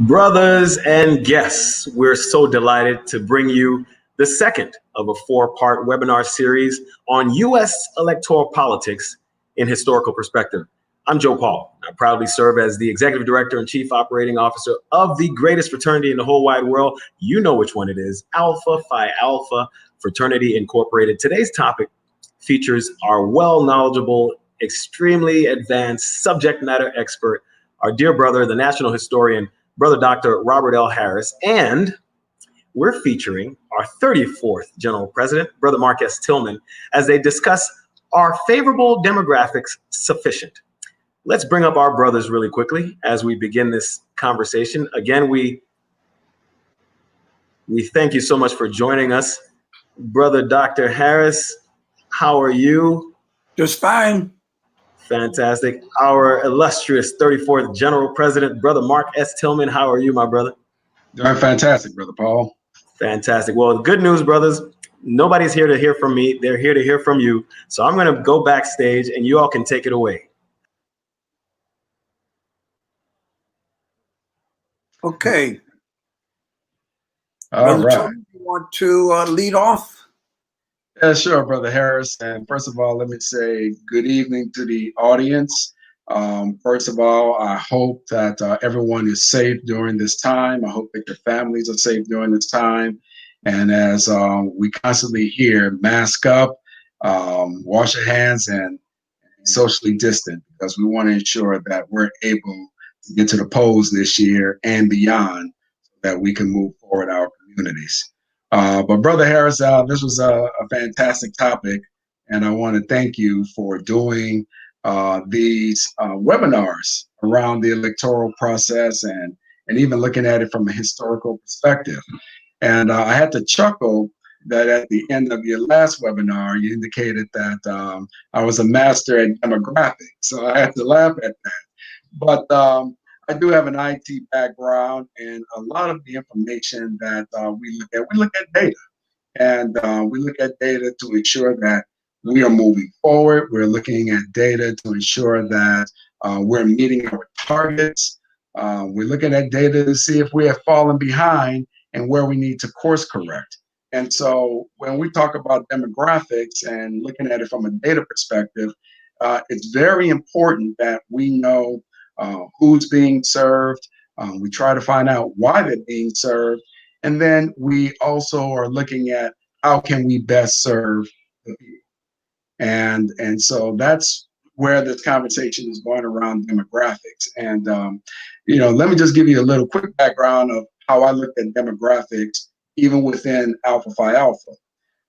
Brothers and guests, we're so delighted to bring you the second of a four-part webinar series on U.S. electoral politics in historical perspective. I'm Joe Paul. I proudly serve as the Executive Director and Chief Operating Officer of the greatest fraternity in the whole wide world. You know which one it is, Alpha Phi Alpha Fraternity Incorporated. Today's topic features our well-knowledgeable, extremely advanced subject matter expert, our dear brother, the national historian, Brother Dr. Robert L. Harris, and we're featuring our 34th General President, Brother Mark S. Tillman, as they discuss are favorable demographics sufficient? Let's bring up our brothers really quickly as we begin this conversation. Again, we thank you so much for joining us. Brother Dr. Harris, how are you? Just fine. Fantastic. Our illustrious 34th General President, Brother Mark S. Tillman, how are you, my brother? Doing fantastic, Brother Paul. Fantastic. Well, the good news, brothers, nobody's here to hear from me. They're here to hear from you. So I'm going to go backstage and you all can take it away. Okay. All right. Tillman, you want to lead off? Yeah, sure, Brother Harris. And first of all, let me say good evening to the audience. First of all, I hope that everyone is safe during this time. I hope that your families are safe during this time. And as we constantly hear, mask up, wash your hands, and socially distant, because we want to ensure that we're able to get to the polls this year and beyond so that we can move forward our communities. But Brother Harris, this was a fantastic topic, and I want to thank you for doing these webinars around the electoral process and even looking at it from a historical perspective. And I had to chuckle that at the end of your last webinar, you indicated that I was a master at demographics, so I had to laugh at that. But I do have an IT background, and a lot of the information that we look at data. And we look at data to ensure that we are moving forward. We're looking at data to ensure that we're meeting our targets. We're looking at data to see if we have fallen behind and where we need to course correct. And so when we talk about demographics and looking at it from a data perspective, it's very important that we know who's being served. We try to find out why they're being served. And then we also are looking at how can we best serve the people. And so that's where this conversation is going around demographics. And, let me just give you a little quick background of how I looked at demographics, even within Alpha Phi Alpha.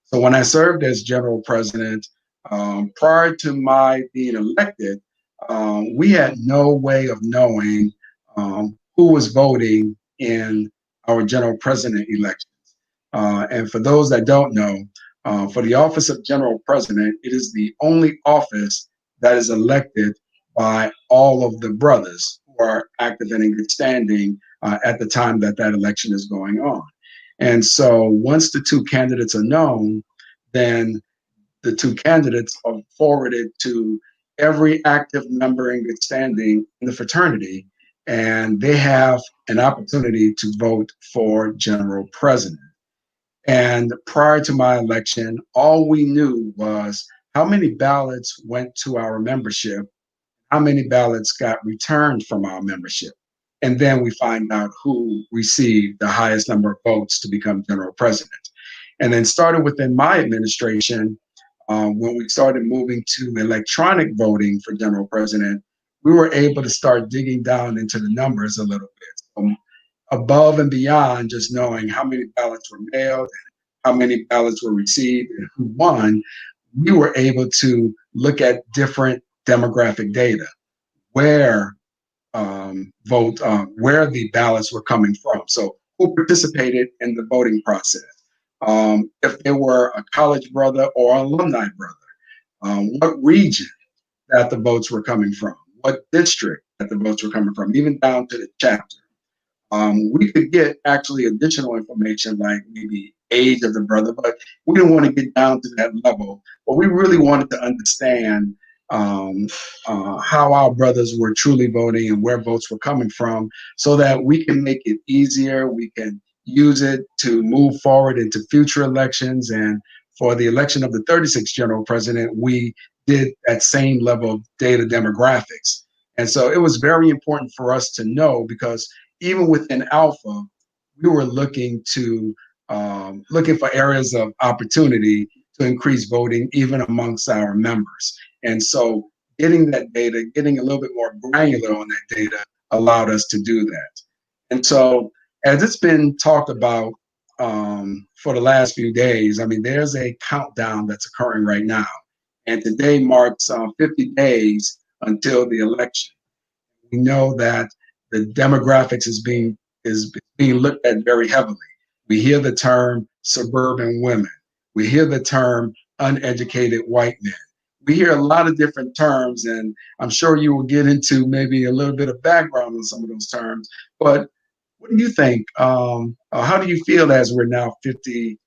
So when I served as General President, prior to my being elected, we had no way of knowing who was voting in our General President elections. And for those that don't know, for the office of General President, it is the only office that is elected by all of the brothers who are active and in good standing at the time that election is going on. And so once the two candidates are known, then the two candidates are forwarded to every active member in good standing in the fraternity, and they have an opportunity to vote for General President. And prior to my election, all we knew was how many ballots went to our membership, how many ballots got returned from our membership. And then we find out who received the highest number of votes to become General President. And then started within my administration, when we started moving to electronic voting for General President, we were able to start digging down into the numbers a little bit. Above and beyond just knowing how many ballots were mailed, how many ballots were received, and who won, we were able to look at different demographic data, where where the ballots were coming from. So who participated in the voting process? If they were a college brother or alumni brother, what region that the votes were coming from, what district that the votes were coming from, even down to the chapter. We could get actually additional information like maybe age of the brother, but we didn't want to get down to that level. But we really wanted to understand um, how our brothers were truly voting and where votes were coming from, so that we can make it easier. We can use it to move forward into future elections. And for the election of the 36th general president, we did that same level of data demographics. And so it was very important for us to know, because even within Alpha, we were looking for areas of opportunity to increase voting even amongst our members. And so getting that data, getting a little bit more granular on that data allowed us to do that. And so as it's been talked about for the last few days, I mean, there's a countdown that's occurring right now. And today marks 50 days until the election. We know that the demographics is being looked at very heavily. We hear the term suburban women. We hear the term uneducated white men. We hear a lot of different terms, and I'm sure you will get into maybe a little bit of background on some of those terms. But what do you think? How do you feel as we're now 50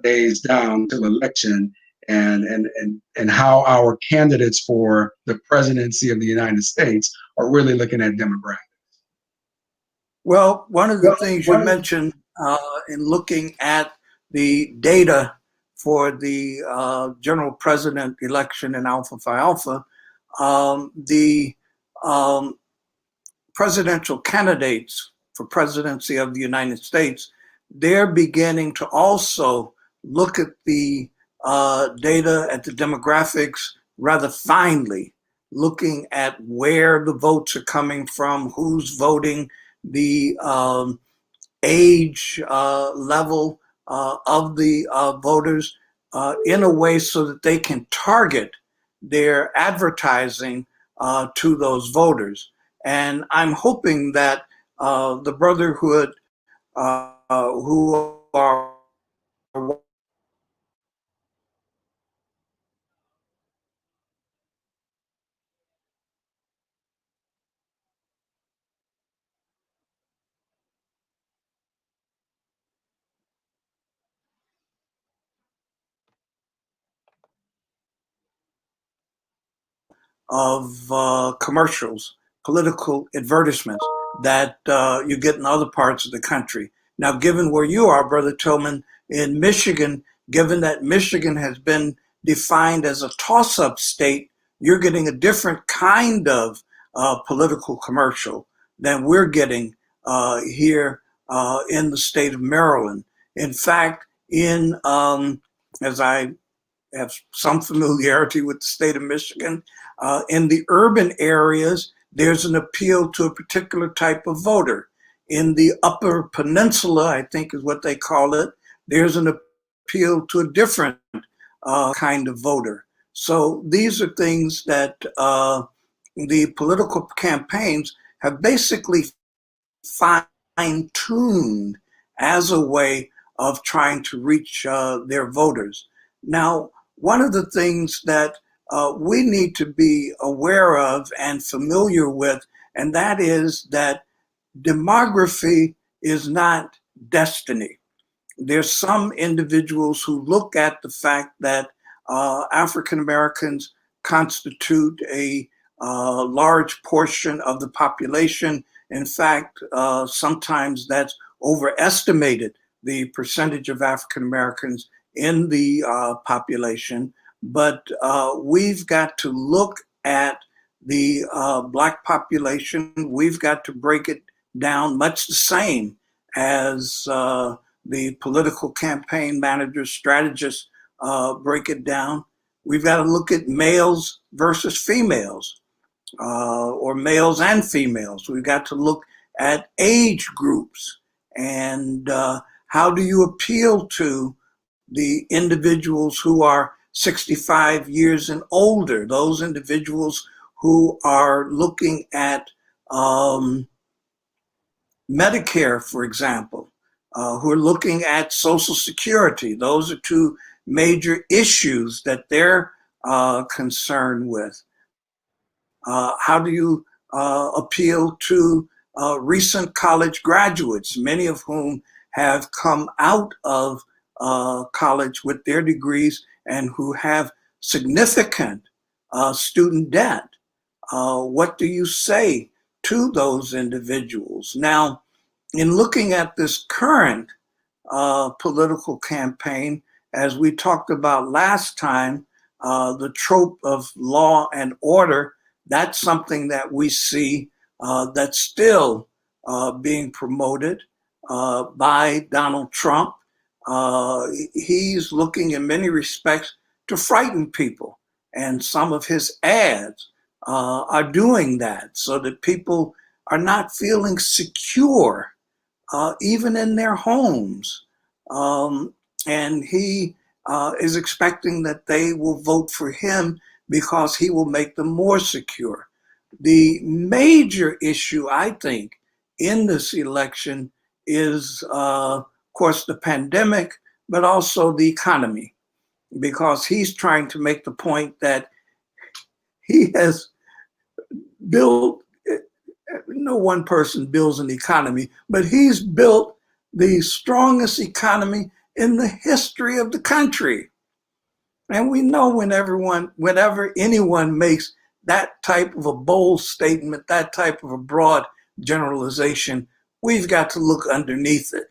days down to election, and how our candidates for the presidency of the United States are really looking at demographics? Well, one of the things you mentioned in looking at the data for the general president election in Alpha Phi Alpha, the presidential candidates for presidency of the United States, they're beginning to also look at the data, at the demographics rather finely, looking at where the votes are coming from, who's voting, the age level of the voters in a way so that they can target their advertising to those voters. And I'm hoping that the Brotherhood, who are of commercials, political advertisements that you get in other parts of the country. Now, given where you are, Brother Tillman, in Michigan, given that Michigan has been defined as a toss-up state, you're getting a different kind of political commercial than we're getting here in the state of Maryland. In fact, as I have some familiarity with the state of Michigan. In the urban areas, there's an appeal to a particular type of voter. In the Upper Peninsula, I think is what they call it, there's an appeal to a different kind of voter. So these are things that the political campaigns have basically fine-tuned as a way of trying to reach their voters. Now, one of the things that we need to be aware of and familiar with, and that is that demography is not destiny. There's some individuals who look at the fact that African Americans constitute a large portion of the population. In fact, sometimes that's overestimated, the percentage of African Americans in the population. But we've got to look at the Black population. We've got to break it down much the same as the political campaign managers, strategists break it down. We've got to look at males versus females, or males and females. We've got to look at age groups and how do you appeal to the individuals who are 65 years and older, those individuals who are looking at Medicare, for example, who are looking at Social Security. Those are two major issues that they're concerned with. How do you appeal to recent college graduates, many of whom have come out of college with their degrees and who have significant student debt. What do you say to those individuals? Now, in looking at this current political campaign, as we talked about last time, the trope of law and order, that's something that we see that's still being promoted by Donald Trump. He's looking in many respects to frighten people, and some of his ads are doing that so that people are not feeling secure even in their homes. And he is expecting that they will vote for him because he will make them more secure. The major issue, I think, in this election is, of course, the pandemic, but also the economy, because he's trying to make the point that he has built, no one person builds an economy, but he's built the strongest economy in the history of the country. And we know whenever anyone makes that type of a bold statement, that type of a broad generalization, we've got to look underneath it.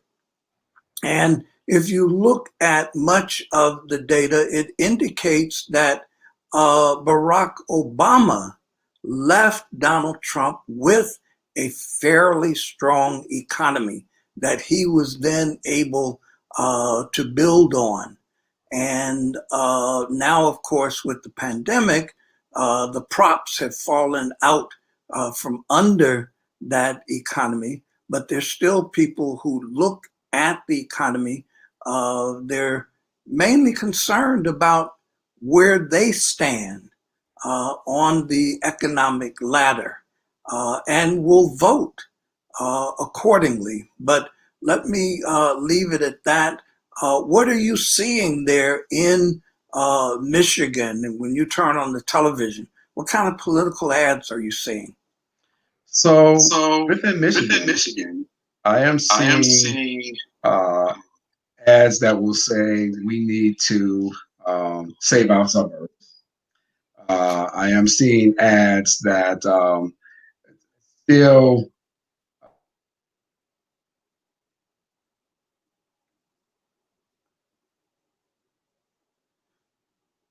And if you look at much of the data, it indicates that Barack Obama left Donald Trump with a fairly strong economy that he was then able to build on. And now, of course, with the pandemic, the props have fallen out from under that economy, but there's still people who look at the economy. They're mainly concerned about where they stand on the economic ladder and will vote accordingly. But let me leave it at that. What are you seeing there in Michigan? And when you turn on the television, what kind of political ads are you seeing? So within Michigan, I am seeing ads that will say we need to save our suburbs. I am seeing ads that still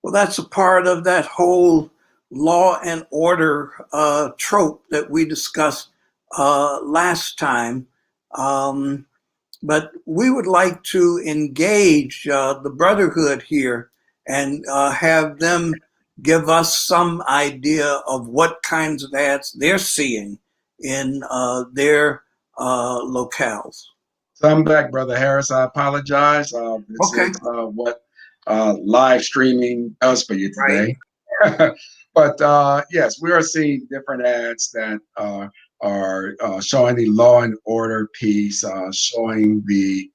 Well, that's a part of that whole law and order trope that we discussed last time. But we would like to engage the Brotherhood here and have them give us some idea of what kinds of ads they're seeing in their locales. So I'm back, Brother Harris. I apologize. This Okay. is what live streaming does for you today. Right. But yes, we are seeing different ads that are showing the law and order piece, showing the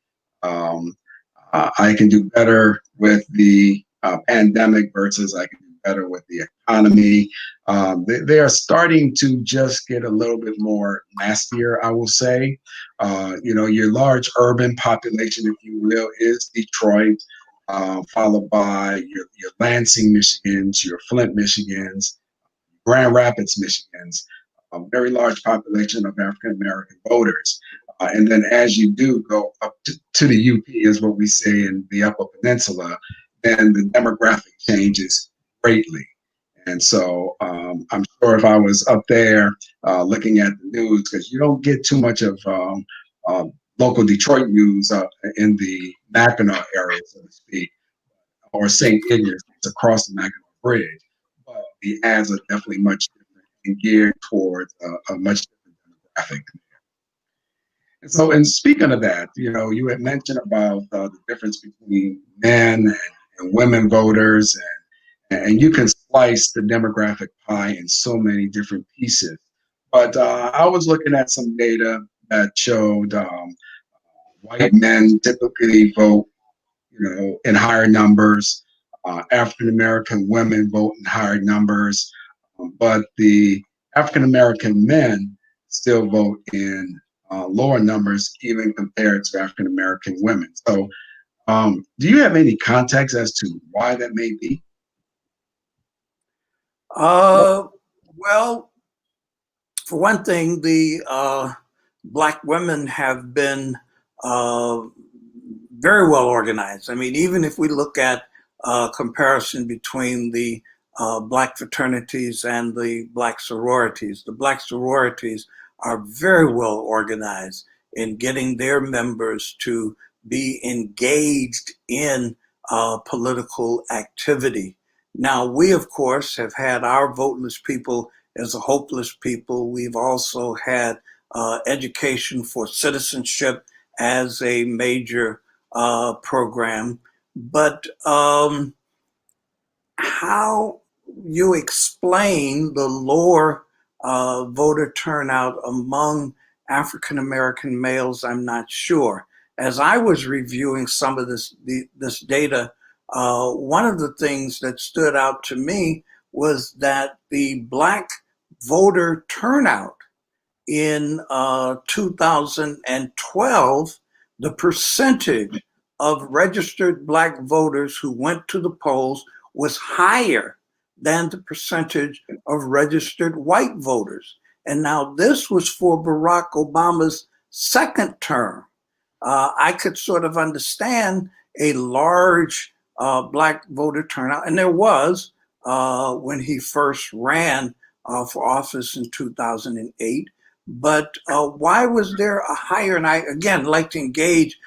I can do better with the pandemic versus I can do better with the economy. They are starting to just get a little bit more nastier, I will say. Your large urban population, if you will, is Detroit, followed by your Lansing, Michigans, your Flint, Michigans, Grand Rapids, Michigans, a very large population of African American voters. And then as you do go up to the UP, is what we say in the Upper Peninsula, then the demographic changes greatly. And so I'm sure if I was up there looking at the news, because you don't get too much of local Detroit news in the Mackinac area, so to speak, or St. Ignace, it's across the Mackinac Bridge. But the ads are definitely much different and geared towards a much different demographic. And so, and speaking of that, you had mentioned about the difference between men and women voters, and you can slice the demographic pie in so many different pieces. But I was looking at some data that showed white men typically vote, in higher numbers. African American women vote in higher numbers, but the African American men still vote in lower numbers, even compared to African American women. So, do you have any context as to why that may be? Well, for one thing, the black women have been uh, very well organized. I mean, even if we look at comparison between the black fraternities and the black sororities, the black sororities are very well organized in getting their members to be engaged in political activity. Now, we, of course, have had our voteless people as a hopeless people. We've also had education for citizenship as a major program. But how you explain the lower voter turnout among African American males, I'm not sure. As I was reviewing some of this data, one of the things that stood out to me was that the black voter turnout in 2012, the percentage of registered black voters who went to the polls was higher than the percentage of registered white voters. And now this was for Barack Obama's second term. I could sort of understand a large black voter turnout, and there was when he first ran for office in 2008. But why was there a higher? And I again like to engage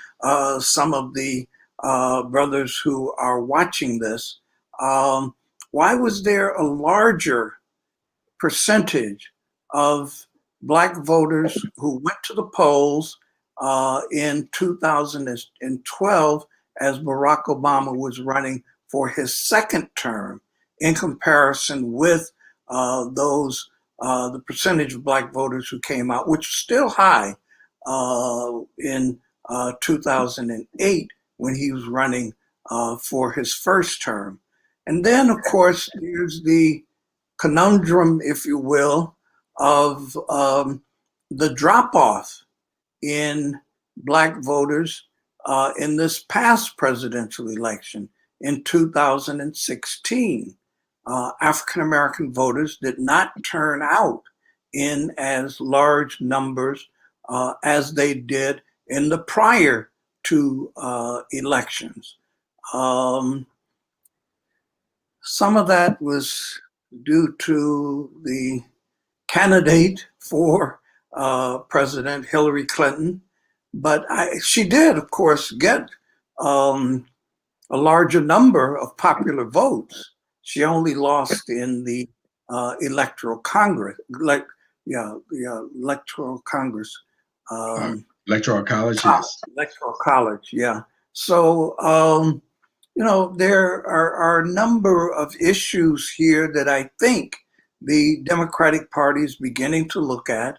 some of the brothers who are watching this. Why was there a larger percentage of black voters who went to the polls in 2012 as Barack Obama was running for his second term in comparison with the percentage of black voters who came out, which was still high in 2008 when he was running for his first term. And then, of course, there's the conundrum, if you will, of the drop off in black voters in this past presidential election in 2016. African American voters did not turn out in as large numbers as they did in the prior two elections. Some of that was due to the candidate for President Hillary Clinton, but she did, of course, get a larger number of popular votes. She only lost in the Electoral Congress, the Electoral Congress. Electoral College, yes. Electoral College, yeah. So, there are a number of issues here that I think the Democratic Party is beginning to look at.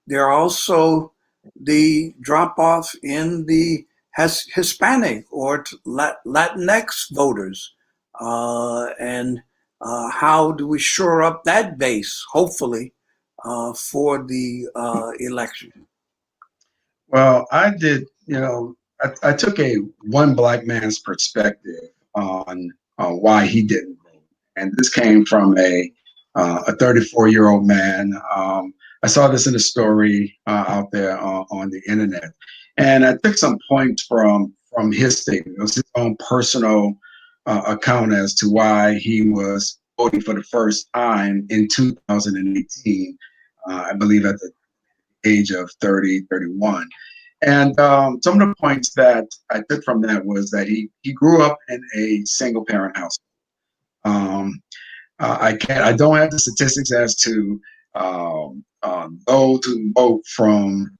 There are also the drop off in the Hispanic or Latinx voters. And how do we shore up that base, hopefully, for the election? Well, I did, I took a one black man's perspective on why he didn't vote. And this came from a 34-year-old man. I saw this in a story out there on the internet. And I took some points from his statement. It was his own personal account as to why he was voting for the first time in 2018, I believe at the age of 30, 31. And some of the points that I took from that was that he grew up in a single parent household. I don't have the statistics as to those who vote from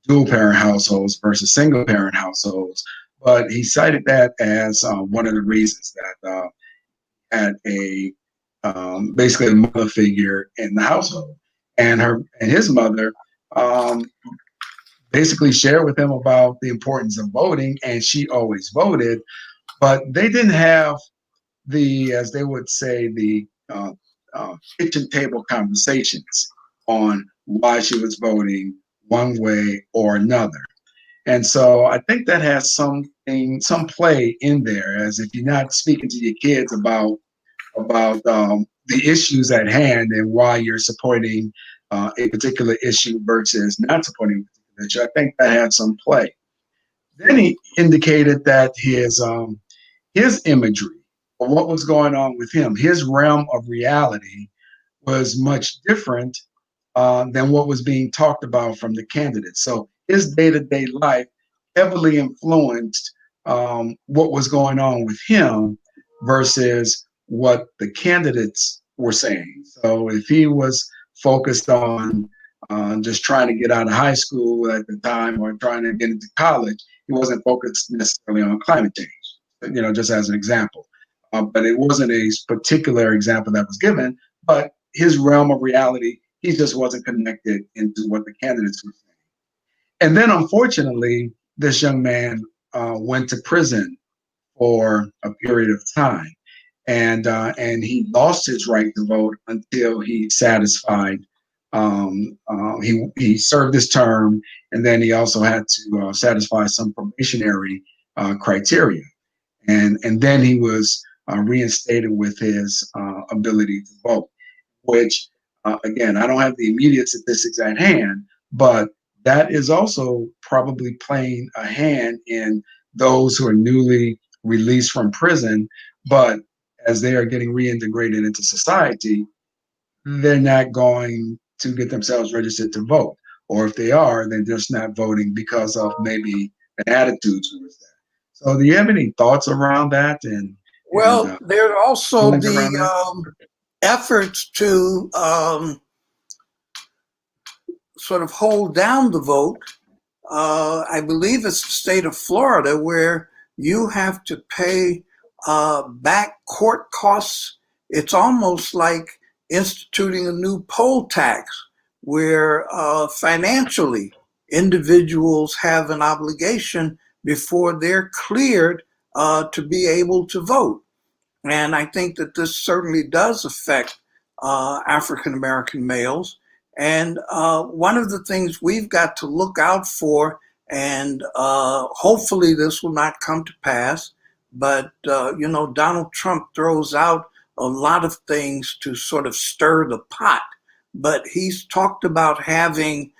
dual parent households versus single parent households, but he cited that as one of the reasons that had a basically a mother figure in the household, and his mother basically shared with him about the importance of voting, and she always voted, but they didn't have the, as they would say, the kitchen table conversations on why she was voting one way or another. And so I think that has some play in there, as if you're not speaking to your kids about about the issues at hand and why you're supporting a particular issue versus not supporting a particular issue. I think that had some play. Then he indicated that his imagery of what was going on with him, his realm of reality, was much different than what was being talked about from the candidates. So his day-to-day life heavily influenced what was going on with him versus what the candidates were saying. So if he was focused on just trying to get out of high school at the time or trying to get into college, he wasn't focused necessarily on climate change, just as an example. But it wasn't a particular example that was given, but his realm of reality, he just wasn't connected into what the candidates were saying. And then, unfortunately, this young man went to prison for a period of time, and he lost his right to vote until he satisfied. He served his term, and then he also had to satisfy some probationary criteria, and then he was reinstated with his ability to vote. Which, again, I don't have the immediate statistics at hand, but that is also probably playing a hand in those who are newly released from prison, but as they are getting reintegrated into society, they're not going to get themselves registered to vote. Or if they are, they're just not voting because of maybe an attitude towards that. So do you have any thoughts around that? Well, there's also the around that? efforts to sort of hold down the vote. I believe it's the state of Florida where you have to pay back court costs. It's almost like instituting a new poll tax where financially individuals have an obligation before they're cleared to be able to vote. And I think that this certainly does affect African American males. And one of the things we've got to look out for, and hopefully this will not come to pass, but Donald Trump throws out a lot of things to sort of stir the pot. But he's talked about having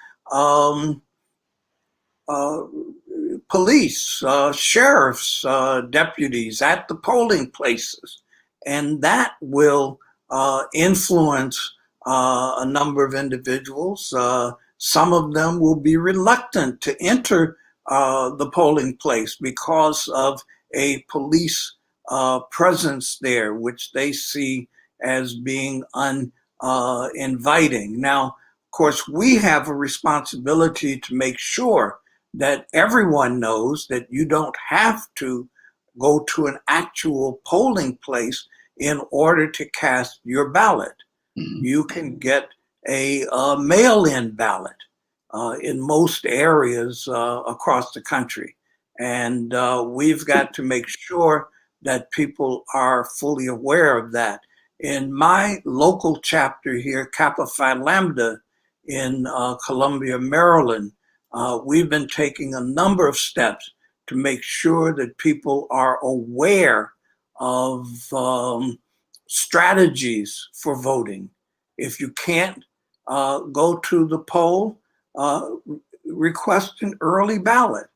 police, sheriffs, deputies at the polling places. And that will influence a number of individuals. Some of them will be reluctant to enter the polling place because of a police presence there, which they see as being uninviting. Now, of course, we have a responsibility to make sure that everyone knows that you don't have to go to an actual polling place in order to cast your ballot. Mhm. You can get a mail-in ballot in most areas across the country. And we've got to make sure that people are fully aware of that. In my local chapter here, Kappa Phi Lambda in Columbia, Maryland, we've been taking a number of steps to make sure that people are aware of strategies for voting. If you can't go to the poll, request an early ballot.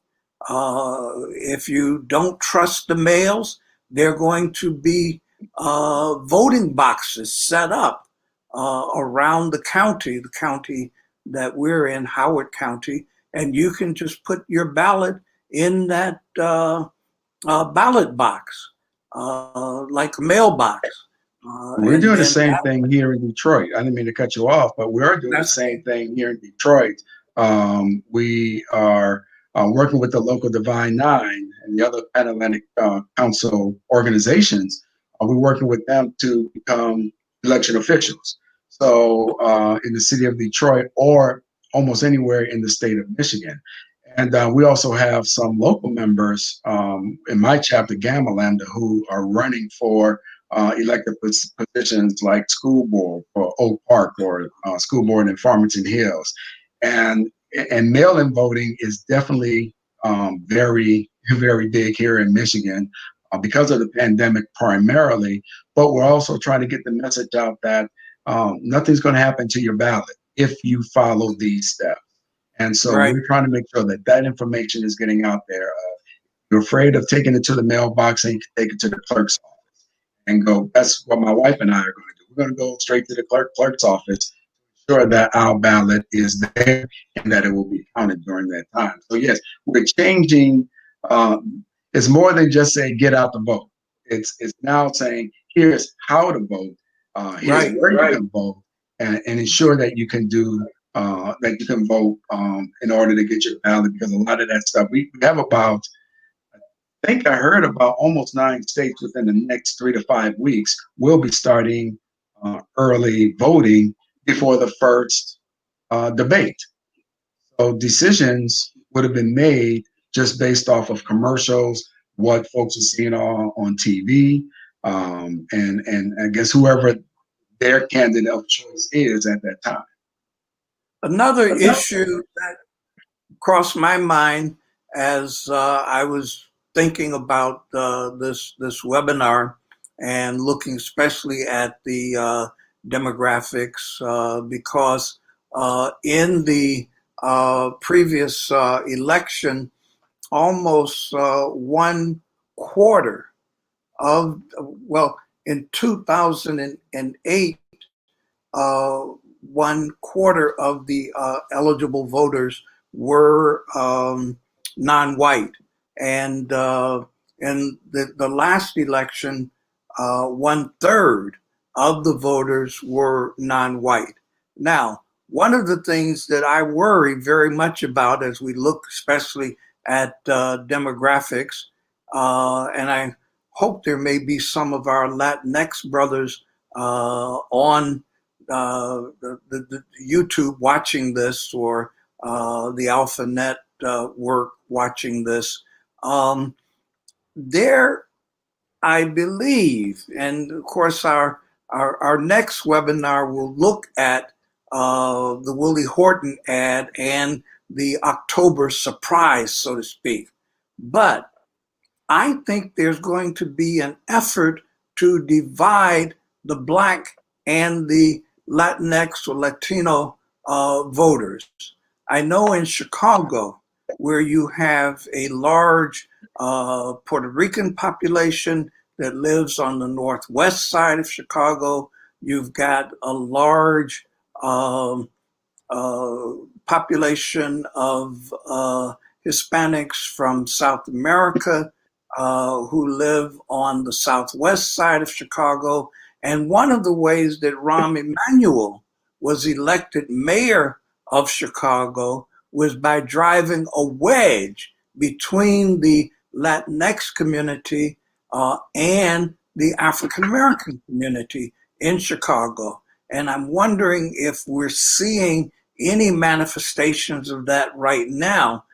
If you don't trust the mails, they're going to be voting boxes set up around the county that we're in, Howard County, and you can just put your ballot in that ballot box, like a mailbox. We're doing the same thing here in Detroit. I didn't mean to cut you off, but we are doing the same thing here in Detroit. We are working with the local Divine Nine and the other Pan-Atlantic Council organizations. We're working with them to become election officials. So in the city of Detroit or almost anywhere in the state of Michigan. And we also have some local members in my chapter, Gamma Lambda, who are running for elected positions like school board for Oak Park or school board in Farmington Hills. And mail-in voting is definitely very, very big here in Michigan because of the pandemic primarily, but we're also trying to get the message out that nothing's going to happen to your ballot if you follow these steps. And so Right. we're trying to make sure that that information is getting out there. You're afraid of taking it to the mailbox, and you can take it to the clerk's office and go. That's what my wife and I are going to do. We're going to go straight to the clerk's office, sure that our ballot is there and that it will be counted during that time. So yes, we're changing. It's more than just saying get out the vote. It's now saying here's how to vote, here's Right. where you can vote, and ensure that you can do that you can vote in order to get your ballot, because a lot of that stuff we have about. I think I heard about almost 9 states within the next 3 to 5 weeks will be starting early voting before the first debate. So decisions would have been made just based off of commercials, what folks are seeing on TV, and I guess whoever their candidate of choice is at that time. Another issue that crossed my mind as I was thinking about this webinar and looking especially at the demographics, because in the previous election, almost 1/4 of, well, in 2008, 1/4 of the eligible voters were non-white, and in the last election, 1/3 of the voters were non-white. Now, one of the things that I worry very much about as we look, especially at demographics, and I hope there may be some of our Latinx brothers on the YouTube watching this, or the AlphaNet work watching this. There, I believe, and of course our next webinar will look at the Willie Horton ad and the October surprise, so to speak. But I think there's going to be an effort to divide the Black and the Latinx or Latino voters. I know in Chicago, where you have a large Puerto Rican population that lives on the northwest side of Chicago, you've got a large um, population of Hispanics from South America who live on the southwest side of Chicago. And one of the ways that Rahm Emanuel was elected mayor of Chicago was by driving a wedge between the Latinx community and the African American community in Chicago. And I'm wondering if we're seeing any manifestations of that right now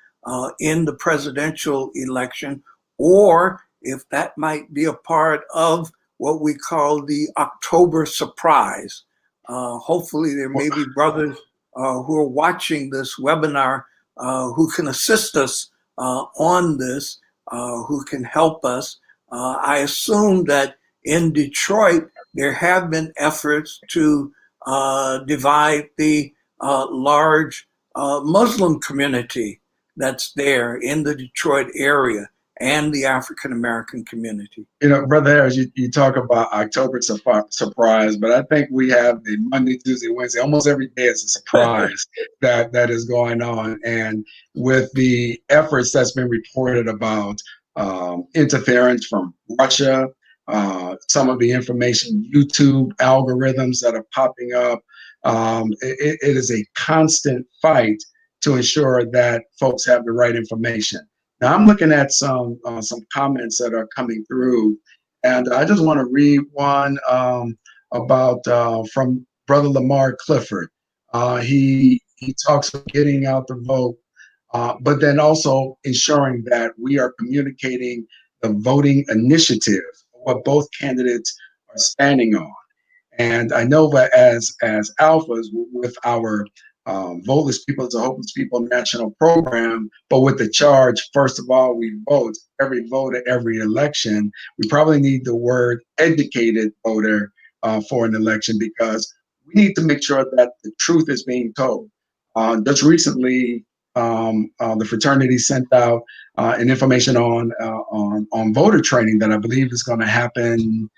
in the presidential election, or if that might be a part of what we call the October surprise. Hopefully there may be brothers who are watching this webinar who can assist us on this, who can help us. I assume that in Detroit, there have been efforts to divide the large Muslim community that's there in the Detroit area and the African American community. You know, Brother Harris, you talk about October surprise, but I think we have the Monday, Tuesday, Wednesday, almost every day is a surprise that is going on. And with the efforts that's been reported about interference from Russia, some of the information, YouTube algorithms that are popping up, it is a constant fight to ensure that folks have the right information. Now I'm looking at some comments that are coming through, and I just want to read one about from Brother Lamar Clifford. He talks of getting out the vote, but then also ensuring that we are communicating the voting initiative, what both candidates are standing on. And I know that as alphas with our Voteless People is a Hopeless People national program, but with the charge, first of all, we vote. Every voter, every election. We probably need the word educated voter for an election, because we need to make sure that the truth is being told. Just recently, the fraternity sent out an information on voter training that I believe is going to happen,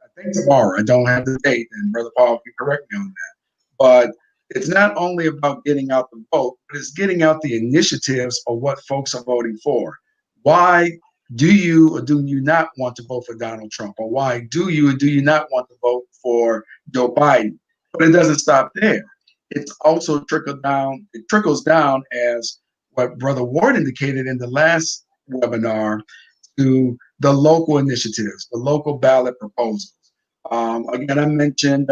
I think tomorrow. I don't have the date, and Brother Paul can correct me on that. But it's not only about getting out the vote, but it's getting out the initiatives of what folks are voting for. Why do you or do you not want to vote for Donald Trump? Or why do you or do you not want to vote for Joe Biden? But it doesn't stop there. It's also trickled down. It trickles down, as what Brother Ward indicated in the last webinar, to the local initiatives, the local ballot proposals. Again, I mentioned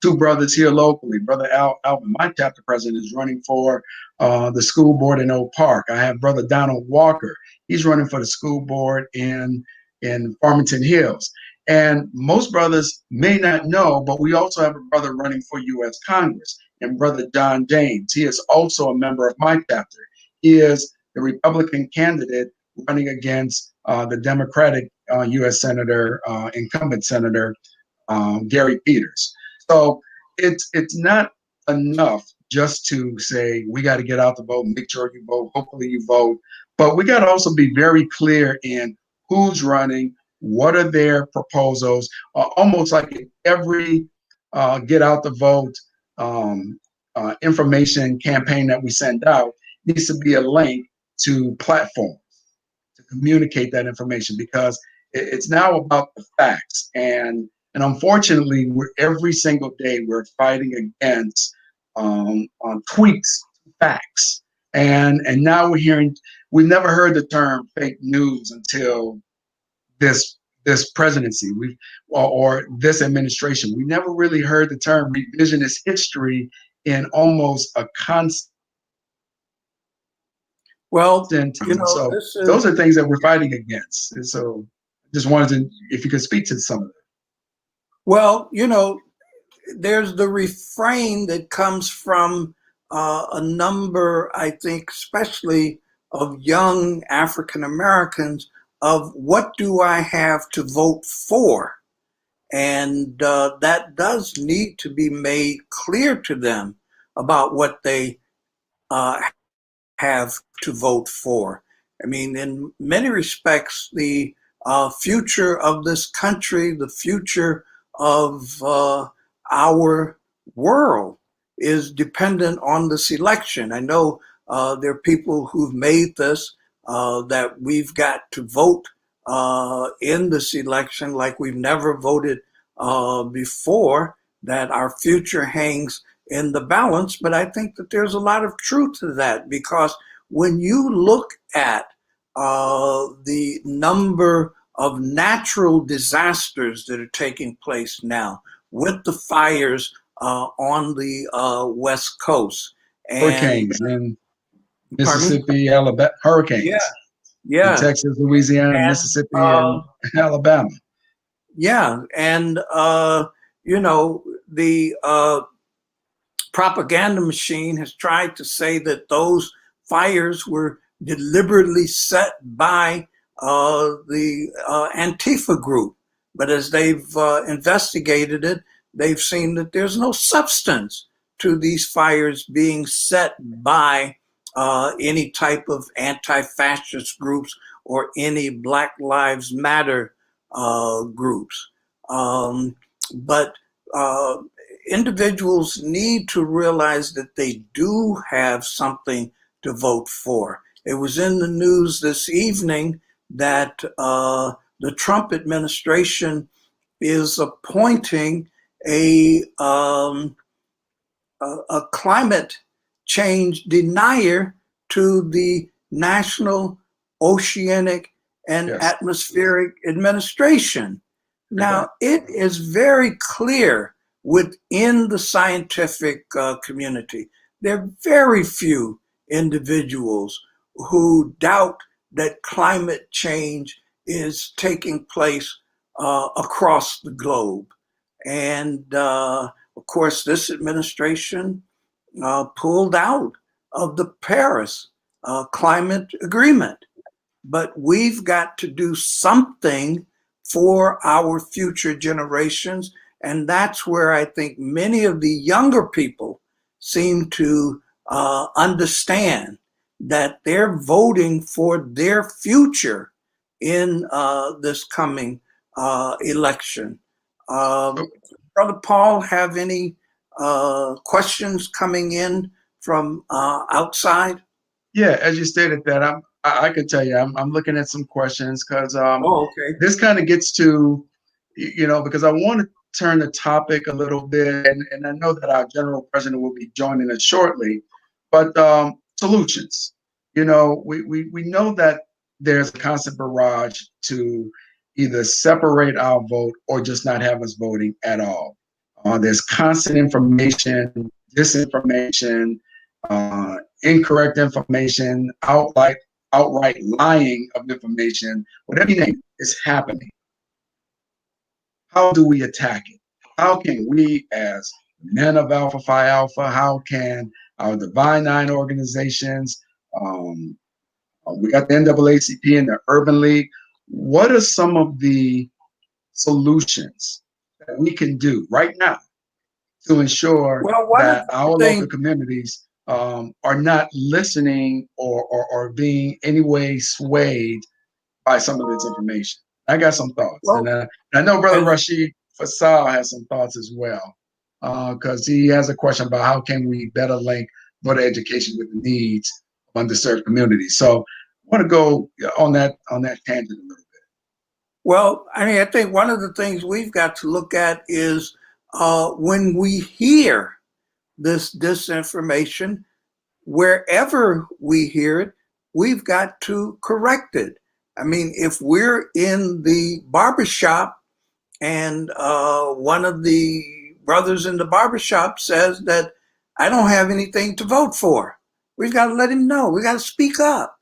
two brothers here locally. Brother Alvin, my chapter president, is running for the school board in Oak Park. I have Brother Donald Walker. He's running for the school board in Farmington Hills. And most brothers may not know, but we also have a brother running for U.S. Congress, and Brother John James. He is also a member of my chapter. He is the Republican candidate running against the Democratic U.S. Senator, incumbent Senator Gary Peters. So it's not enough just to say we got to get out the vote, make sure you vote, hopefully you vote, but we got to also be very clear in who's running, what are their proposals, almost like every get out the vote information campaign that we send out needs to be a link to platforms to communicate that information, because it's now about the facts. And unfortunately, every single day we're fighting against on tweaks, facts, and now we're hearing. We never heard the term fake news until this presidency, or this administration. We never really heard the term revisionist history in almost a constant. Well, so those are things that we're fighting against. And so just wanted to, if you could speak to some of that. Well, there's the refrain that comes from a number, I think, especially of young African Americans, of what do I have to vote for? And that does need to be made clear to them about what they have to vote for. I mean, in many respects, the future of this country, the future of our world is dependent on this election. I know there are people who've made this, that we've got to vote in this election like we've never voted before, that our future hangs in the balance. But I think that there's a lot of truth to that, because when you look at the number of natural disasters that are taking place now, with the fires on the West Coast, and hurricanes in Mississippi, Alabama, hurricanes, in Texas, Louisiana, and Mississippi, and Alabama. Yeah, and the propaganda machine has tried to say that those fires were deliberately set by the Antifa group. But as they've investigated it, they've seen that there's no substance to these fires being set by any type of anti-fascist groups or any Black Lives Matter groups. But individuals need to realize that they do have something to vote for. It was in the news this evening that the Trump administration is appointing a climate change denier to the National Oceanic and Atmospheric Administration. Now, it is very clear within the scientific community, there are very few individuals who doubt that climate change is taking place across the globe. And of course, this administration pulled out of the Paris climate agreement. But we've got to do something for our future generations. And that's where I think many of the younger people seem to understand that they're voting for their future in this coming election. Brother Paul, have any questions coming in from outside? Yeah, as you stated that, I could tell you, I'm looking at some questions because Okay. this kind of gets to, because I want to turn the topic a little bit, and I know that our general president will be joining us shortly, but solutions. We know that there's a constant barrage to either separate our vote or just not have us voting at all. There's constant information, disinformation, incorrect information, outright lying of information, whatever you name it, is happening. How do we attack it? How can we, as men of Alpha Phi Alpha, how can our Divine Nine organizations, we got the NAACP and the Urban League, what are some of the solutions that we can do right now to ensure that our local communities are not listening or being any way swayed by some of this information? I got some thoughts, and I know Brother Rashid Faisal has some thoughts as well, because he has a question about how can we better link voter education with the needs of underserved communities. So I want to go on that tangent a little bit. Well, I mean, I think one of the things we've got to look at is when we hear this disinformation, wherever we hear it, we've got to correct it. I mean, if we're in the barbershop and one of the brothers in the barbershop says that I don't have anything to vote for, we've got to let him know. We got to speak up.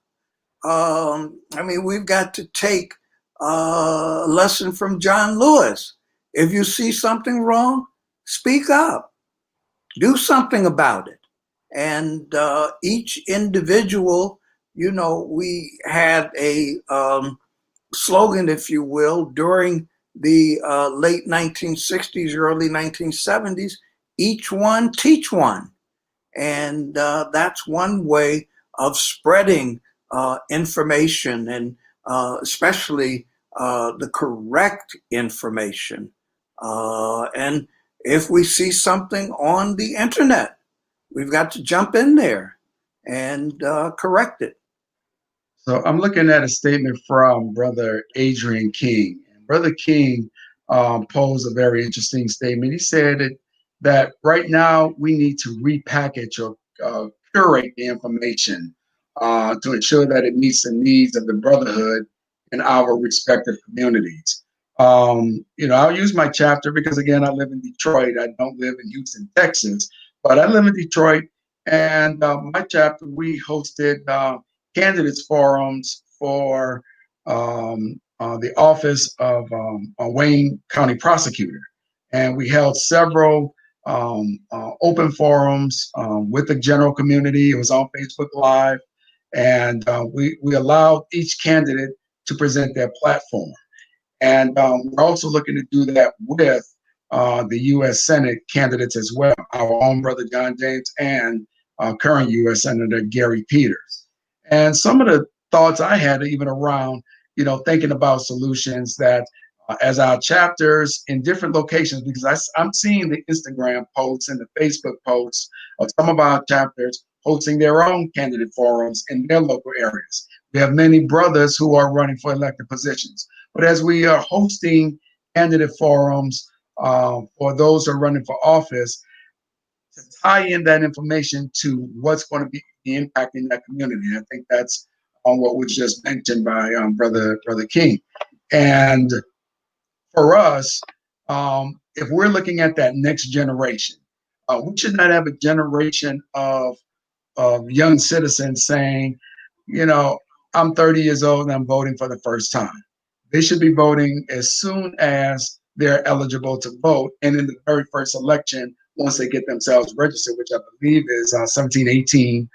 I mean, we've got to take a lesson from John Lewis. If you see something wrong, speak up. Do something about it. And each individual, we had a slogan, if you will, during the late 1960s, early 1970s, each one teach one. And that's one way of spreading information, and especially the correct information. And if we see something on the internet, we've got to jump in there and correct it. So I'm looking at a statement from Brother Adrian King. And Brother King posed a very interesting statement. He said that right now we need to repackage or curate the information to ensure that it meets the needs of the brotherhood in our respective communities. I'll use my chapter because, again, I live in Detroit. I don't live in Houston, Texas, but I live in Detroit. And my chapter, we hosted candidates forums for the office of a Wayne County prosecutor. And we held several open forums with the general community. It was on Facebook Live. And we allowed each candidate to present their platform. And we're also looking to do that with the U.S. Senate candidates as well, our own brother John James and current U.S. Senator Gary Peters. And some of the thoughts I had even around, thinking about solutions that as our chapters in different locations, because I'm seeing the Instagram posts and the Facebook posts of some of our chapters hosting their own candidate forums in their local areas. We have many brothers who are running for elected positions. But as we are hosting candidate forums for those who are running for office, to tie in that information to what's going to be impacting that community. I think that's on what was just mentioned by Brother King. And for us, if we're looking at that next generation, we should not have a generation of young citizens saying, I'm 30 years old and I'm voting for the first time. They should be voting as soon as they're eligible to vote. And in the very first election, once they get themselves registered, which I believe is 17, 18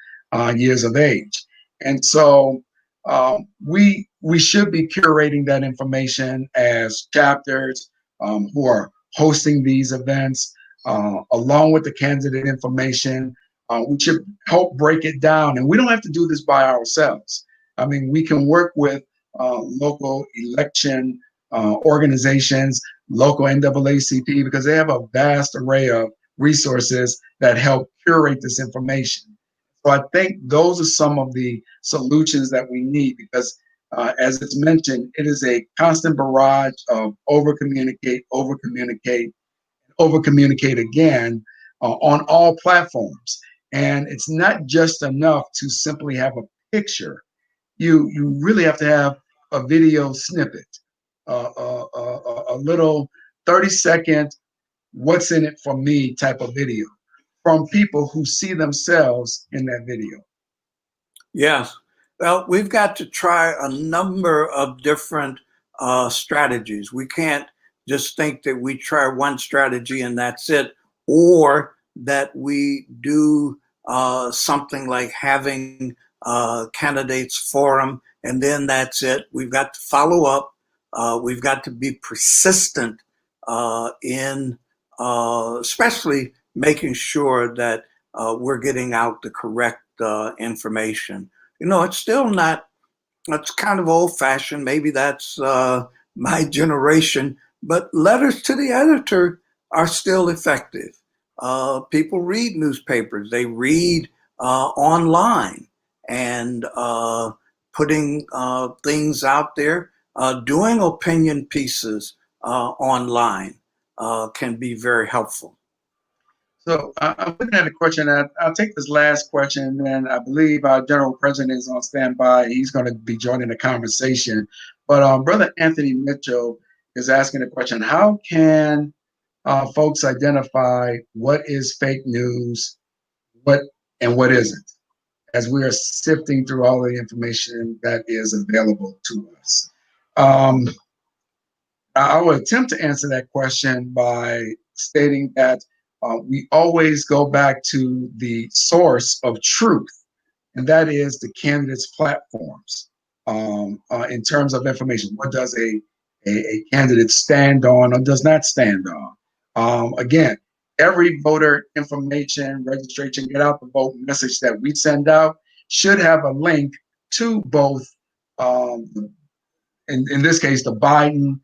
years of age. And so we should be curating that information as chapters who are hosting these events, along with the candidate information. We should help break it down, and we don't have to do this by ourselves. I mean, we can work with local election organizations, local NAACP, because they have a vast array of resources that help curate this information. So I think those are some of the solutions that we need, because as it's mentioned, it is a constant barrage of over-communicate, over-communicate, over-communicate again on all platforms. And it's not just enough to simply have a picture. You really have to have a video snippet, a little 30-second, what's in it for me type of video from people who see themselves in that video. Yes. Well, we've got to try a number of different strategies. We can't just think that we try one strategy and that's it, or that we do something like having candidates forum and then that's it. We've got to follow up. We've got to be persistent in especially making sure that we're getting out the correct information. You know, it's still not, it's kind of old fashioned. Maybe that's my generation, but letters to the editor are still effective. People read newspapers, they read online, and putting things out there, doing opinion pieces online can be very helpful. So I'm looking at a question. I'll take this last question, and I believe our general president is on standby. He's going to be joining the conversation. But Brother Anthony Mitchell is asking a question: how can folks identify what is fake news, what isn't, as we are sifting through all the information that is available to us? I will attempt to answer that question by stating that we always go back to the source of truth, and that is the candidates' platforms. In terms of information, what does a candidate stand on or does not stand on? Again, every voter information, registration, get out the vote message that we send out should have a link to both, in this case, the Biden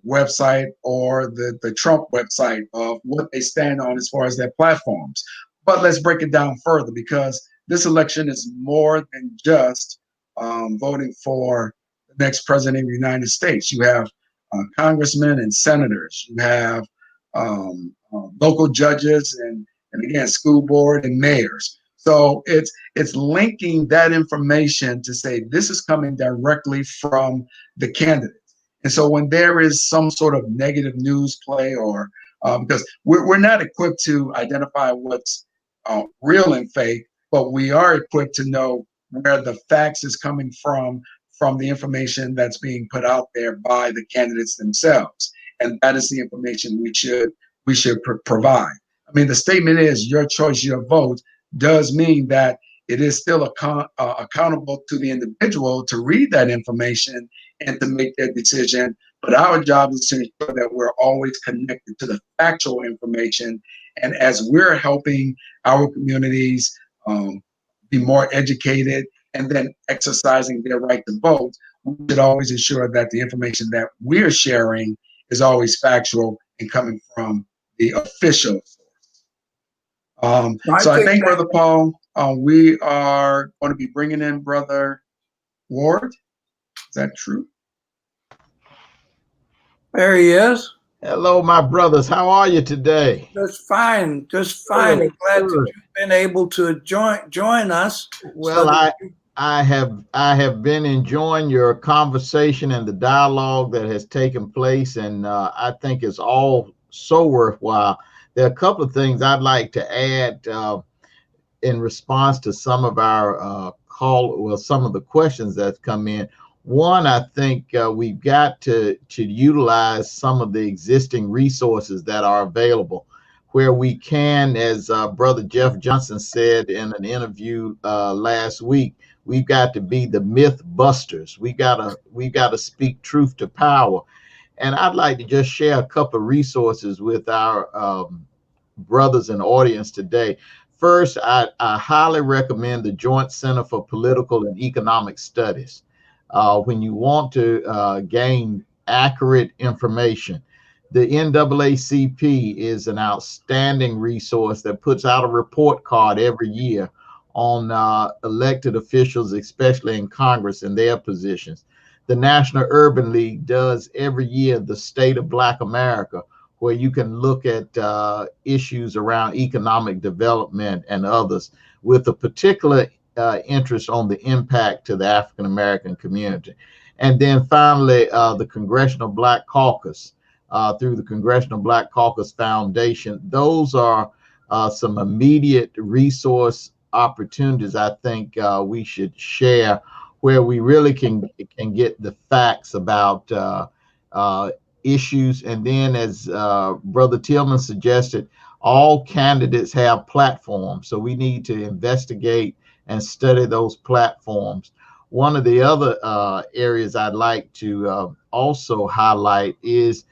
website or the Trump website of what they stand on as far as their platforms. But let's break it down further, because this election is more than just voting for the next president of the United States. You have congressmen and senators. You have local judges and again, school board and mayors. So it's linking that information to say this is coming directly from the candidate. And so when there is some sort of negative news play, or because we're not equipped to identify what's real and fake, but we are equipped to know where the facts is coming from the information that's being put out there by the candidates themselves. And that is the information we should provide. I mean, the statement is your choice, your vote, does mean that it is still accountable to the individual to read that information and to make their decision. But our job is to ensure that we're always connected to the factual information. And as we're helping our communities be more educated and then exercising their right to vote, we should always ensure that the information that we're sharing is always factual and coming from the official source. So I think, Brother Paul, we are going to be bringing in Brother Ward. Is that true? There he is. Hello, my brothers. How are you today? Just fine. Just fine. Good, Glad good. that you've been able to join us. Well, I have been enjoying your conversation and the dialogue that has taken place, and I think it's all so worthwhile. There are a couple of things I'd like to add in response to some of our some of the questions that's come in. One, I think we've got to utilize some of the existing resources that are available. where we can, as Brother Jeff Johnson said in an interview last week, we've got to be the myth busters. We gotta speak truth to power. And I'd like to just share a couple of resources with our brothers and audience today. First, I highly recommend the Joint Center for Political and Economic Studies. When you want to gain accurate information, the NAACP is an outstanding resource that puts out a report card every year on elected officials, especially in Congress and their positions. The National Urban League does every year the State of Black America, where you can look at issues around economic development and others with a particular interest on the impact to the African American community. And then finally, the Congressional Black Caucus, through the Congressional Black Caucus Foundation. Those are some immediate resource opportunities I think we should share, where we really can get the facts about issues. And then, as Brother Tillman suggested, all candidates have platforms, so we need to investigate and study those platforms. One of the other areas I'd like to also highlight is,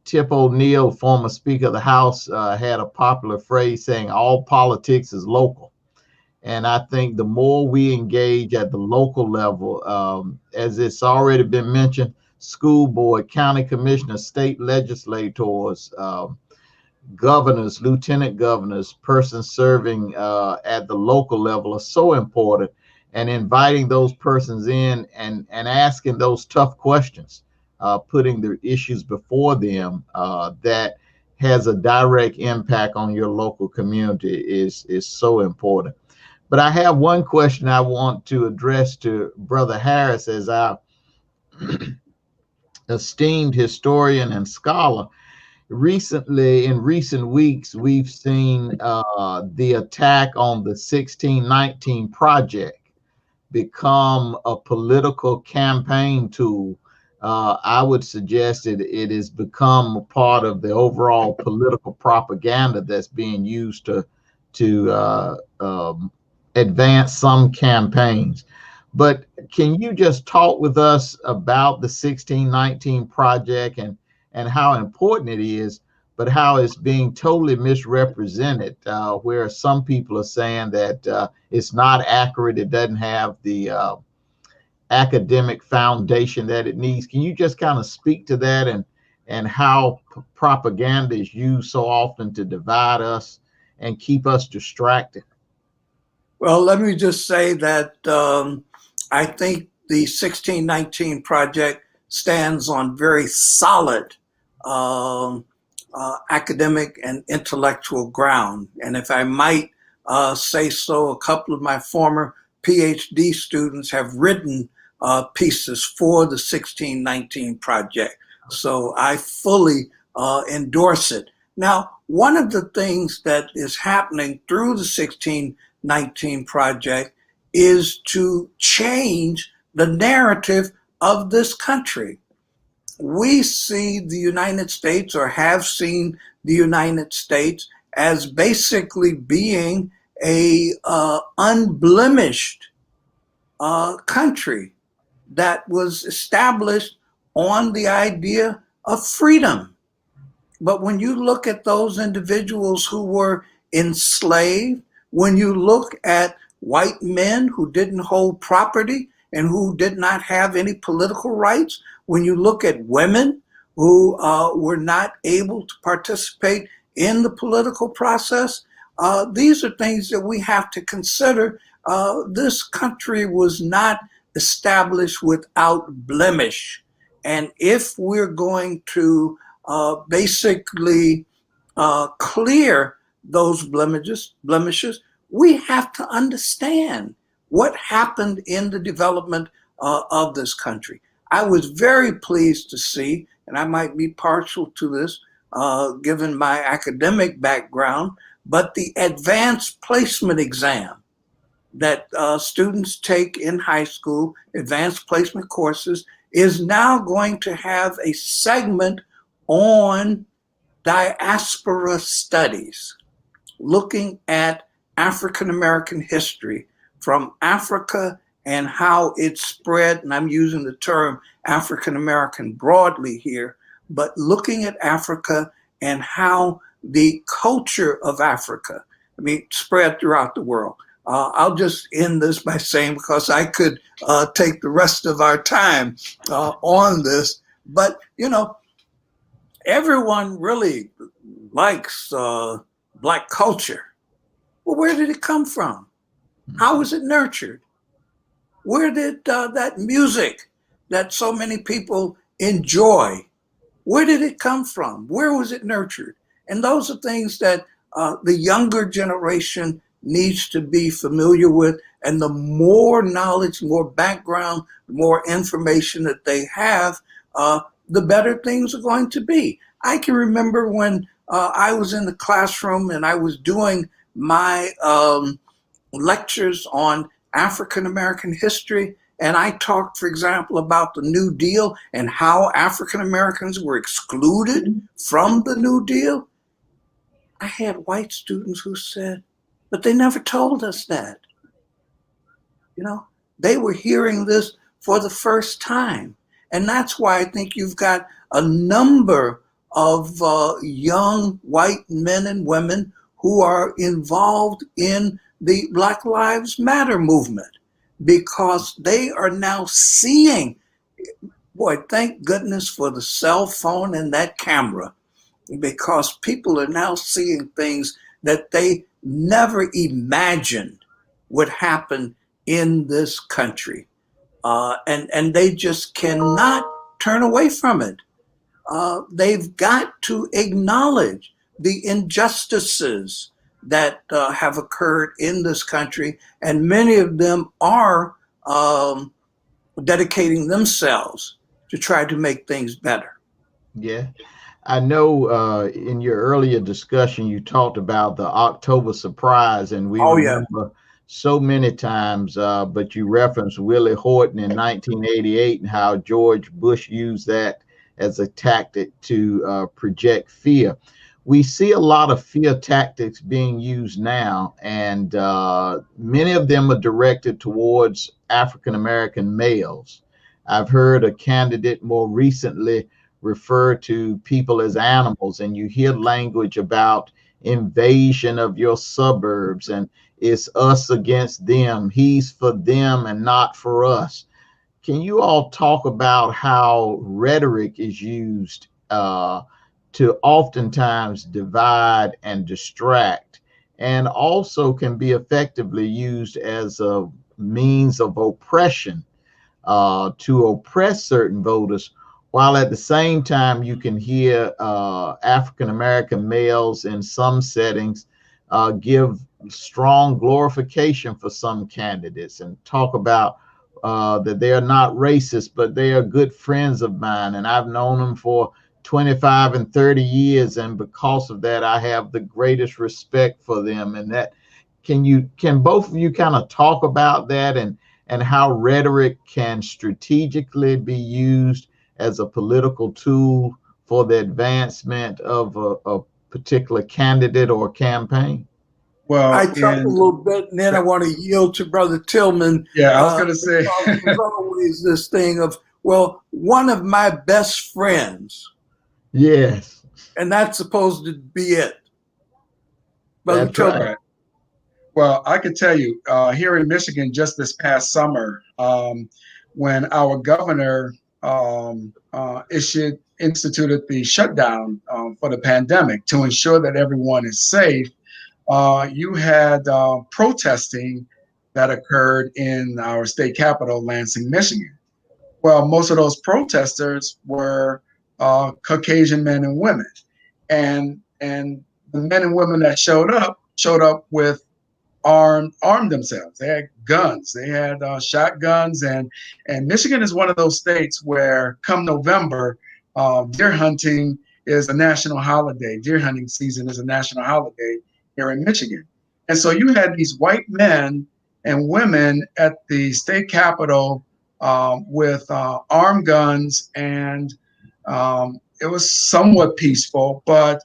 Tip O'Neill, former Speaker of the House, had a popular phrase saying all politics is local. And I think the more we engage at the local level, as it's already been mentioned, school board, county commissioners, state legislators, governors, lieutenant governors, persons serving at the local level are so important, and inviting those persons in and asking those tough questions, putting the issues before them that has a direct impact on your local community is so important. But I have one question I want to address to Brother Harris as our esteemed historian and scholar. Recently, in recent weeks, we've seen the attack on the 1619 Project become a political campaign tool. I would suggest it has become a part of the overall political propaganda that's being used to advance some campaigns. But can you just talk with us about the 1619 Project and how important it is, but how it's being totally misrepresented, where some people are saying that it's not accurate, it doesn't have the academic foundation that it needs. Can you just kind of speak to that and how propaganda is used so often to divide us and keep us distracted? Well, let me just say that I think the 1619 Project stands on very solid academic and intellectual ground. And if I might say so, a couple of my former PhD students have written pieces for the 1619 Project. So I fully endorse it. Now, one of the things that is happening through the 1619 Project is to change the narrative of this country. We see the United States, or have seen the United States, as basically being a unblemished country that was established on the idea of freedom. But when you look at those individuals who were enslaved, when you look at white men who didn't hold property and who did not have any political rights, when you look at women who were not able to participate in the political process, these are things that we have to consider. This country was not established without blemish. And if we're going to basically clear those blemishes, we have to understand what happened in the development of this country. I was very pleased to see, and I might be partial to this given my academic background, but the advanced placement exam that students take in high school, advanced placement courses, is now going to have a segment on diaspora studies, looking at African American history from Africa and how it spread, and I'm using the term African American broadly here, but looking at Africa and how the culture of Africa, spread throughout the world. I'll just end this by saying, because I could take the rest of our time on this, but everyone really likes Black culture. Well, where did it come from? How was it nurtured? Where did that music that so many people enjoy, where did it come from? Where was it nurtured? And those are things that the younger generation needs to be familiar with. And the more knowledge, more background, more information that they have, the better things are going to be. I can remember when I was in the classroom and I was doing my lectures on African American history, and I talked, for example, about the New Deal and how African Americans were excluded from the New Deal. I had white students who said, but they never told us that. They were hearing this for the first time. And that's why I think you've got a number of young white men and women who are involved in the Black Lives Matter movement, because they are now seeing, boy, thank goodness for the cell phone and that camera, because people are now seeing things that they never imagined would happen in this country. And they just cannot turn away from it. They've got to acknowledge the injustices that have occurred in this country, and many of them are dedicating themselves to try to make things better. Yeah. I know in your earlier discussion, you talked about the October surprise, and we remember so many times, but you referenced Willie Horton in 1988 and how George Bush used that as a tactic to project fear. We see a lot of fear tactics being used now, and many of them are directed towards African-American males. I've heard a candidate more recently refer to people as animals, and you hear language about invasion of your suburbs, and it's us against them, he's for them and not for us. Can you all talk about how rhetoric is used to oftentimes divide and distract, and also can be effectively used as a means of oppression to oppress certain voters, while at the same time you can hear African-American males in some settings give strong glorification for some candidates and talk about that they are not racist, but they are good friends of mine, and I've known them for 25 and 30 years, and because of that I have the greatest respect for them. And that, can both of you kind of talk about that, and how rhetoric can strategically be used as a political tool for the advancement of a particular candidate or campaign? Well, I talked a little bit, and then I want to yield to Brother Tillman. Yeah, I was going to say. There's always this thing of, well, one of my best friends. Yes. And that's supposed to be it. Brother That's Tillman. Right. Well, I could tell you, here in Michigan, just this past summer, when our governor instituted the shutdown for the pandemic to ensure that everyone is safe, you had protesting that occurred in our state capital, Lansing, Michigan. Well, most of those protesters were Caucasian men and women, and the men and women that showed up with armed themselves. They had guns. They had shotguns, and Michigan is one of those states where come November, deer hunting is a national holiday. Deer hunting season is a national holiday here in Michigan. And so you had these white men and women at the state capitol with armed guns and it was somewhat peaceful, but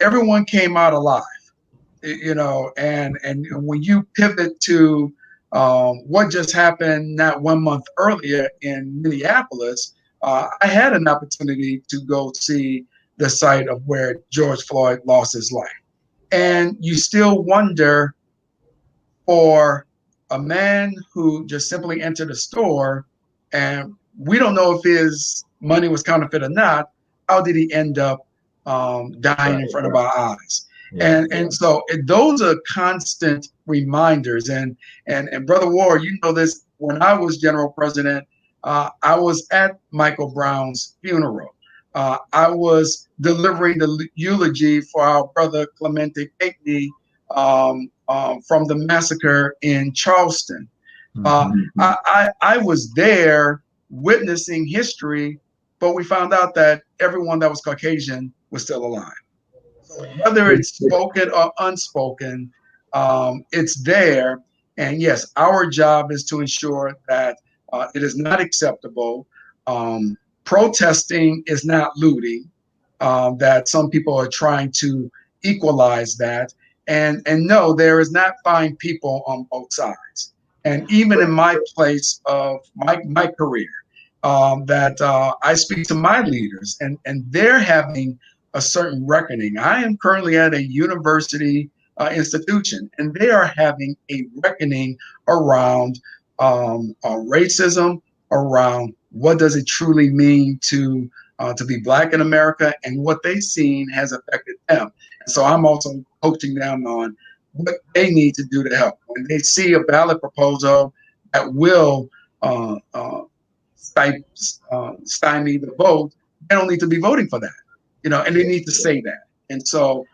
everyone came out alive, and when you pivot to what just happened not 1 month earlier in Minneapolis, I had an opportunity to go see the site of where George Floyd lost his life. And you still wonder, for a man who just simply entered a store, and we don't know if his money was counterfeit or not, how did he end up dying in front of our eyes? And so those are constant reminders. And Brother Ward, you know this, when I was general president, I was at Michael Brown's funeral. I was delivering the eulogy for our brother Clemente Pinckney from the massacre in Charleston. I was there witnessing history, but we found out that everyone that was Caucasian was still alive. So whether it's spoken or unspoken, it's there. And yes, our job is to ensure that it is not acceptable. Protesting is not looting, that some people are trying to equalize that. And no, there is not fine people on both sides. And even in my place of my career, that I speak to my leaders, and they're having a certain reckoning. I am currently at a university institution, and they are having a reckoning around racism, around what does it truly mean to be Black in America, and what they've seen has affected them. And so I'm also coaching them on what they need to do to help. When they see a ballot proposal that will stymie the vote, they don't need to be voting for that, and they need to say that. And so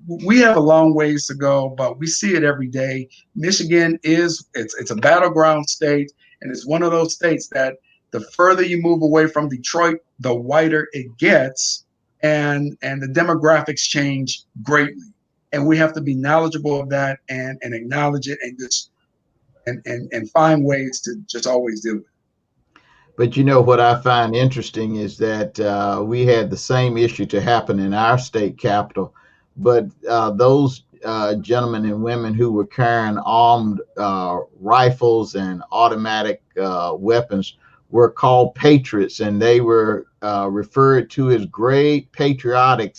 we have a long ways to go, but we see it every day. Michigan it's a battleground state, and it's one of those states that the further you move away from Detroit, the whiter it gets, and the demographics change greatly. And we have to be knowledgeable of that and acknowledge it, and just and find ways to just always do it. But what I find interesting is that we had the same issue to happen in our state capital, but those gentlemen and women who were carrying armed rifles and automatic weapons were called patriots, and they were referred to as great patriotic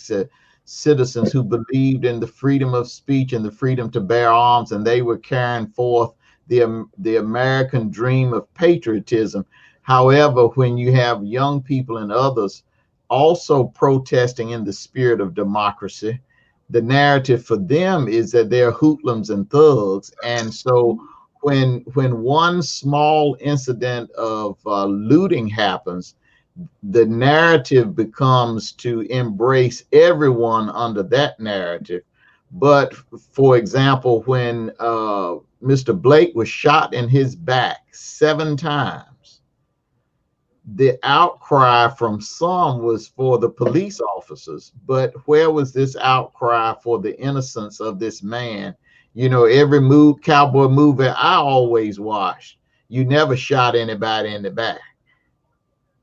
citizens who believed in the freedom of speech and the freedom to bear arms, and they were carrying forth the American dream of patriotism. However, when you have young people and others also protesting in the spirit of democracy, the narrative for them is that they're hoodlums and thugs. And so when one small incident of looting happens, the narrative becomes to embrace everyone under that narrative. But for example, when Mr. Blake was shot in his back 7 times, the outcry from some was for the police officers, but where was this outcry for the innocence of this man? Every cowboy movie I always watched, you never shot anybody in the back.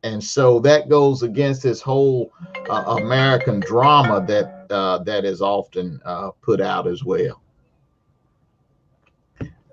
And so that goes against this whole American drama that is often put out as well.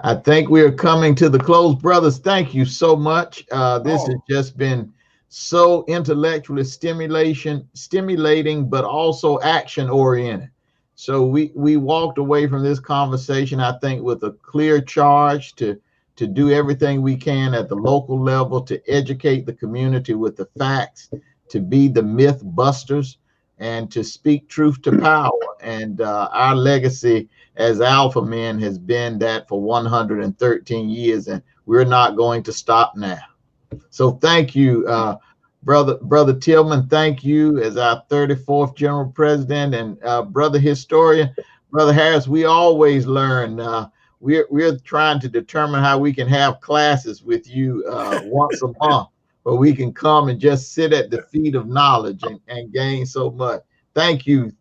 I think we are coming to the close. Brothers, thank you so much. This has just been so intellectually stimulating, but also action oriented. So we walked away from this conversation, I think, with a clear charge to do everything we can at the local level to educate the community with the facts, to be the myth busters, and to speak truth to power. And our legacy as Alpha Men has been that for 113 years, and we're not going to stop now. So thank you, Brother Tillman. Thank you as our 34th General President, and Brother Historian, Brother Harris. We always learn. We're trying to determine how we can have classes with you once a month, where we can come and just sit at the feet of knowledge and gain so much. Thank you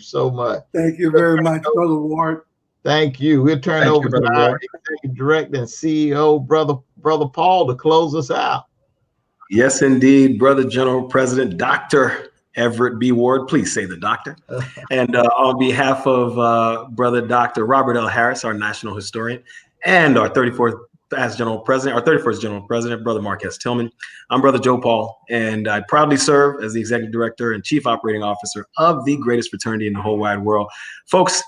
so much. Thank you very much, Brother Ward. Thank you. We'll turn over to our Executive Director and CEO, Brother Paul, to close us out. Yes, indeed, Brother General President Dr. Everett B. Ward. Please say the doctor. And on behalf of Brother Dr. Robert L. Harris, our national historian, and our 34th General President, our 31st General President, Brother Mark Tillman, I'm Brother Joe Paul, and I proudly serve as the Executive Director and Chief Operating Officer of the greatest fraternity in the whole wide world. Folks,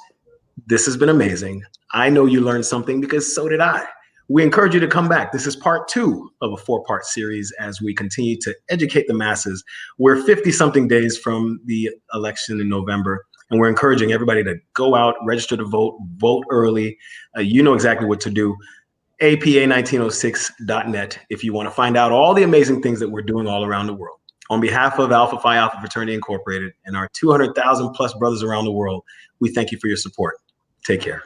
this has been amazing. I know you learned something because so did I. We encourage you to come back. This is part 2 of a 4-part series as we continue to educate the masses. We're 50-something days from the election in November, and we're encouraging everybody to go out, register to vote, vote early. You know exactly what to do. APA1906.net if you want to find out all the amazing things that we're doing all around the world. On behalf of Alpha Phi Alpha Fraternity Incorporated and our 200,000 plus brothers around the world, we thank you for your support. Take care.